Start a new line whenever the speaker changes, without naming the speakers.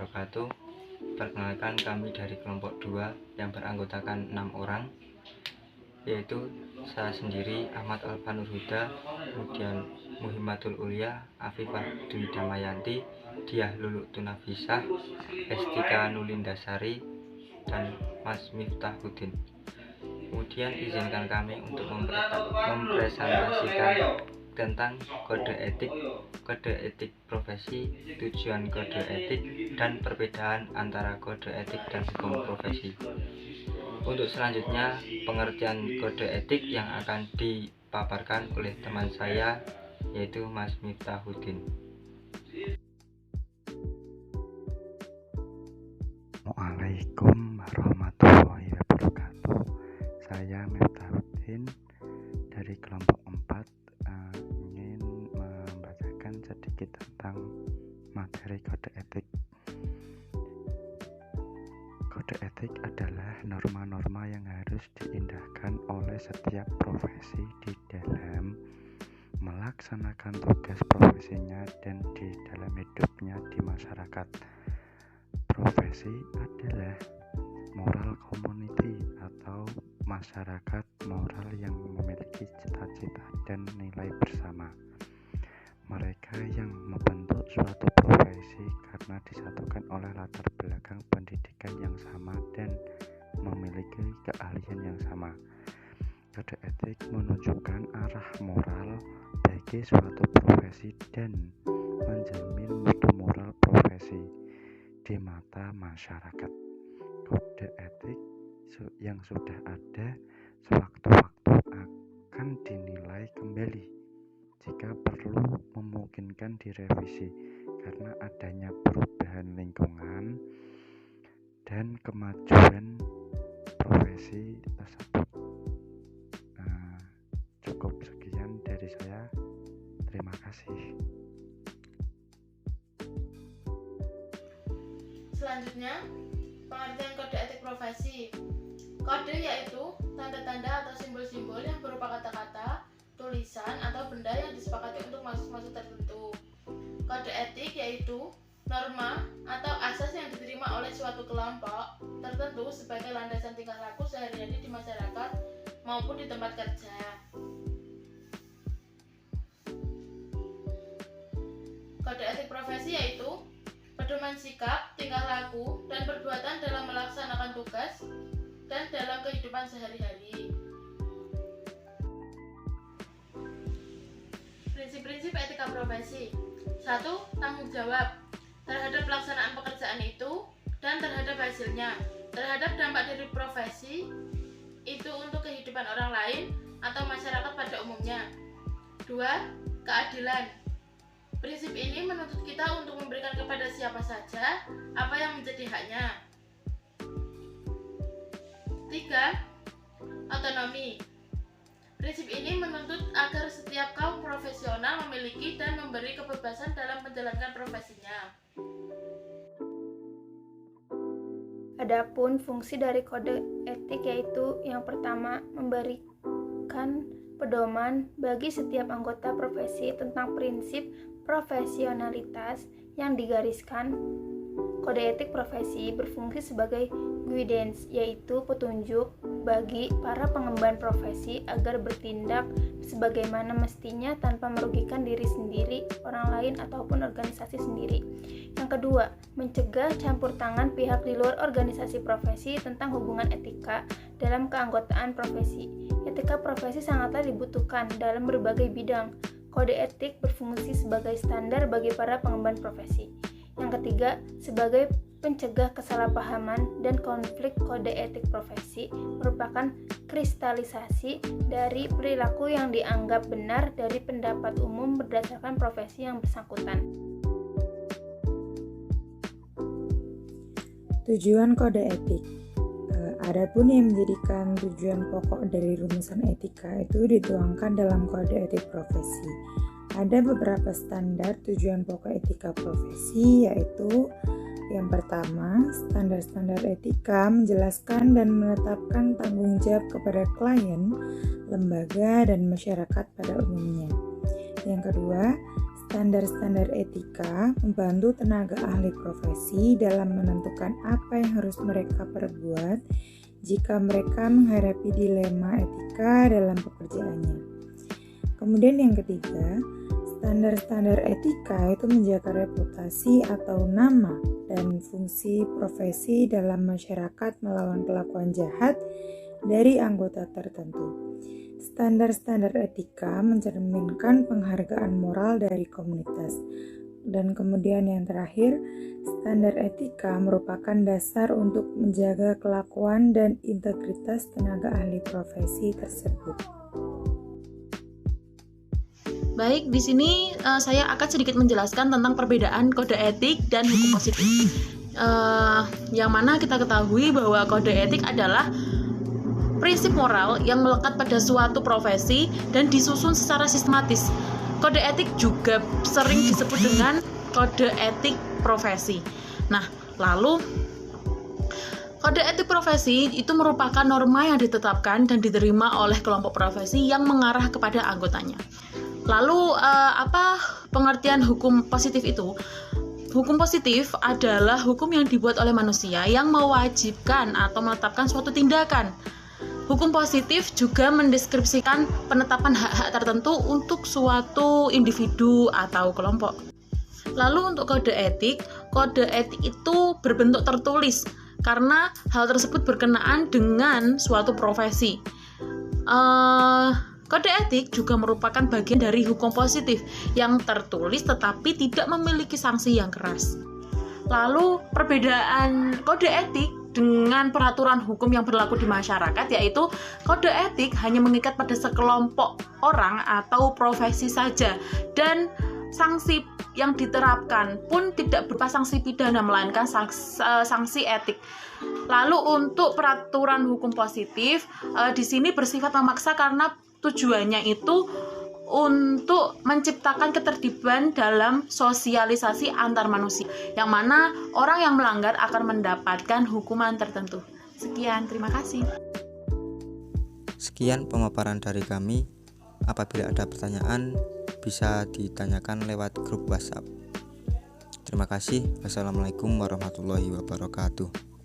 wabarakatuh. Perkenalkan, kami dari kelompok 2 yang beranggotakan 6 orang, yaitu saya sendiri, Ahmad Alfa Nurhuda, kemudian Muhimmadul Ulia, Afifah Dwi Damayanti, Diah Luluk Tunafisah, Estika Nulindasari, dan Mas Miftahudin. Kemudian izinkan kami untuk mempresentasikan tentang kode etik profesi, tujuan kode etik, dan perbedaan antara kode etik dan hukum profesi. Untuk selanjutnya, pengertian kode etik yang akan dipaparkan oleh teman saya, yaitu Mas Miftahudin.
Assalamualaikum warahmatullahi wabarakatuh. Saya Miftahudin dari kelompok 4 ingin membacakan sedikit tentang materi kode etik. Kode etik adalah norma-norma yang harus diindahkan oleh setiap profesi di dalam melaksanakan tugas profesinya dan di dalam hidupnya di masyarakat. Profesi adalah moral community atau masyarakat moral yang memiliki cita-cita dan nilai bersama. Mereka yang membentuk suatu profesi karena disatukan oleh latar belakang pendidikan yang sama dan memiliki keahlian yang sama. Kode etik menunjukkan arah moral bagi suatu profesi dan menjamin mutu moral profesi di mata masyarakat. Kode etik yang sudah ada sewaktu-waktu akan dinilai kembali jika perlu memungkinkan direvisi karena adanya perubahan lingkungan dan kemajuan profesi tersebut. Cukup sekian dari saya. Terima kasih.
Selanjutnya, pengertian kode etik profesi. Kode yaitu tanda-tanda atau simbol-simbol yang berupa kata-kata, tulisan, atau benda yang disepakati untuk maksud-maksud tertentu. Kode etik yaitu norma atau asas yang diterima oleh suatu kelompok tertentu sebagai landasan tingkah laku sehari-hari di masyarakat maupun di tempat kerja. Kode etik profesi yaitu pedoman sikap, tingkah laku, dan perbuatan dalam melaksanakan tugas dan dalam kehidupan sehari-hari. Prinsip-prinsip etika profesi. 1. Tanggung jawab terhadap pelaksanaan pekerjaan itu dan terhadap hasilnya, terhadap dampak dari profesi itu untuk kehidupan orang lain atau masyarakat pada umumnya. 2. Keadilan. Prinsip ini menuntut kita untuk memberikan kepada siapa saja apa yang menjadi haknya. 3. Otonomi. Prinsip ini menuntut agar setiap kaum profesional memiliki dan memberi kebebasan dalam menjalankan profesinya.
Adapun fungsi dari kode etik yaitu yang pertama, memberikan pedoman bagi setiap anggota profesi tentang prinsip profesionalitas yang digariskan. Kode etik profesi berfungsi sebagai guidance, yaitu petunjuk bagi para pengemban profesi agar bertindak sebagaimana mestinya tanpa merugikan diri sendiri, orang lain, ataupun organisasi sendiri. Yang kedua, mencegah campur tangan pihak di luar organisasi profesi tentang hubungan etika dalam keanggotaan profesi. Etika profesi sangatlah dibutuhkan dalam berbagai bidang. Kode etik berfungsi sebagai standar bagi para pengemban profesi. Yang ketiga, sebagai pencegah kesalahpahaman dan konflik. Kode etik profesi merupakan kristalisasi dari perilaku yang dianggap benar dari pendapat umum berdasarkan profesi yang bersangkutan.
Tujuan kode etik. Adapun yang menjadikan tujuan pokok dari rumusan etika itu dituangkan dalam kode etik profesi. Ada beberapa standar tujuan pokok etika profesi, yaitu yang pertama, standar-standar etika menjelaskan dan menetapkan tanggung jawab kepada klien, lembaga, dan masyarakat pada umumnya. Yang kedua, Standar-standar etika membantu tenaga ahli profesi dalam menentukan apa yang harus mereka perbuat jika mereka menghadapi dilema etika dalam pekerjaannya. Kemudian yang ketiga, standar-standar etika itu menjaga reputasi atau nama dan fungsi profesi dalam masyarakat melawan kelakuan jahat dari anggota tertentu. Standar-standar etika mencerminkan penghargaan moral dari komunitas. Dan kemudian yang terakhir, standar etika merupakan dasar untuk menjaga kelakuan dan integritas tenaga ahli profesi tersebut.
Baik, di sini saya akan sedikit menjelaskan tentang perbedaan kode etik dan hukum positif. Yang mana kita ketahui bahwa kode etik adalah prinsip moral yang melekat pada suatu profesi dan disusun secara sistematis. Kode etik juga sering disebut dengan kode etik profesi. Nah, lalu kode etik profesi itu merupakan norma yang ditetapkan dan diterima oleh kelompok profesi yang mengarah kepada anggotanya. Lalu, apa pengertian hukum positif itu? Hukum positif adalah hukum yang dibuat oleh manusia yang mewajibkan atau menetapkan suatu tindakan. Hukum positif juga mendeskripsikan penetapan hak-hak tertentu untuk suatu individu atau kelompok. Lalu untuk kode etik itu berbentuk tertulis karena hal tersebut berkenaan dengan suatu profesi. Kode etik juga merupakan bagian dari hukum positif yang tertulis tetapi tidak memiliki sanksi yang keras. Lalu perbedaan kode etik dengan peraturan hukum yang berlaku di masyarakat, yaitu kode etik hanya mengikat pada sekelompok orang atau profesi saja, dan sanksi yang diterapkan pun tidak berupa sanksi pidana melainkan sanksi etik. Lalu untuk peraturan hukum positif di sini bersifat memaksa karena tujuannya itu untuk menciptakan ketertiban dalam sosialisasi antar manusia, yang mana orang yang melanggar akan mendapatkan hukuman tertentu. Sekian, terima kasih.
Sekian pemaparan dari kami. Apabila ada pertanyaan, bisa ditanyakan lewat grup WhatsApp. Terima kasih. Wassalamualaikum warahmatullahi wabarakatuh.